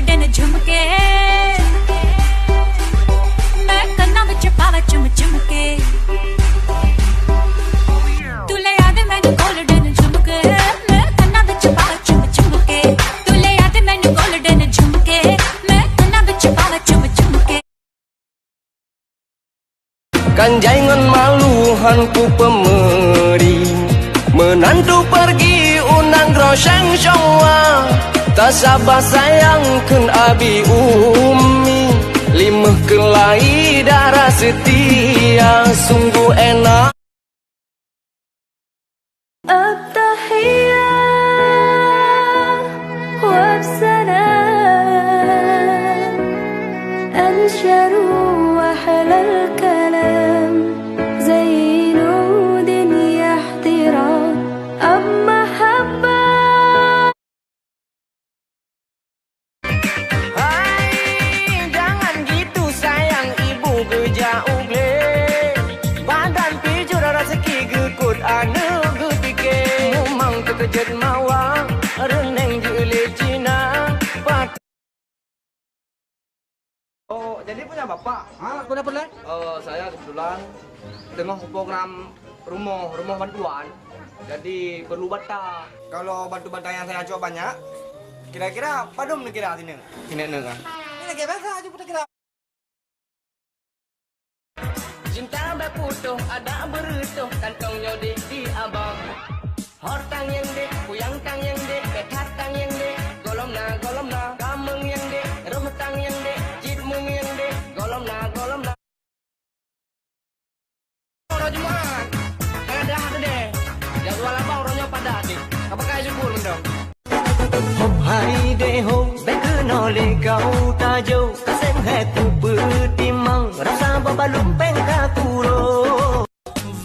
गोल्डन झुमके मैं कन्ना विच पावा चुम चुमके तू ले याद मैनू गोल्डन झुमके मैं कन्ना विच पावा चुम चुमके तू ले याद मैनू गोल्डन झुमके मैं कन्ना विच पावा चुम चुमके Kan jangan malu hantu pemeri menantu pergi unang roseng semua tak sabar sayang kun abi umi limah kelai darah setia sungguh enak Oh, jadi punya bapak? Aku dapat lek? Saya kebetulan tengah program rumah bantuan. Jadi perlu bata. Kalau batu-bata yang saya coba banyak, kira-kira padum nih kira sini. Sini nih kan. Ini kayak biasa aja putar kira. cinta berputuh ada berutuh kantongnya di abang hortang yang dek puyang tang yang dek betat tang yang dek golom na kameng yang dek rumah tang yang dek jidmung yang dek golom na orang jumat ada deh jadwal abang orangnya pada deh apa kayak syukur mendong hôm hai đê hôm bé cứ nói lên câu ta dâu ta xem hết từ bữa tim măng rasa baba lumpeng kakuro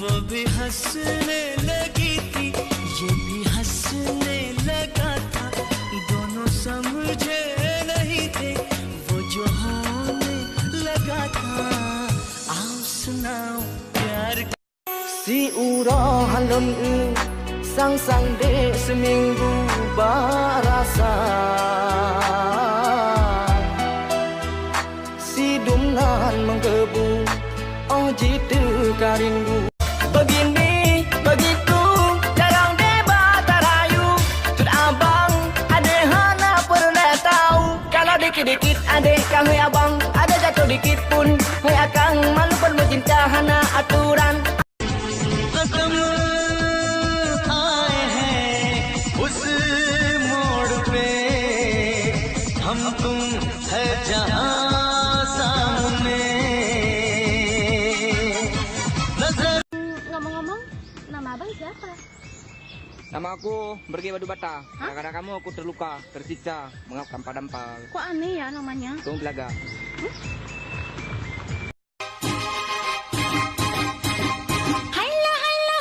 वो भी हंसने लगी थी ये भी हंसने लगा था दोनों समझे नहीं थे वो जो होने लगा था आओ सुनाओ प्यार si uro halon sang de seminggu barasa si dumnan menggebu oh jitu karindu begini begitu jarang debat rayu sudah abang ade hana pernah tahu kalau dikit-dikit ade kang hei abang ada jatuh dikit pun hei akang malu pun mencinta hana aturan हम तुम है जहां सामने नजर Ngomong-ngomong, nama abang siapa? Nama aku Bergi Batu Bata. Karena kamu aku terluka, tersiksa, mengapa dampal. Kok aneh ya namanya? Tung Telaga. हैला हैला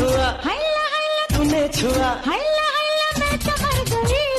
हुआ हैला हैला तूने छुआ हैला हैला मैं तो मर गई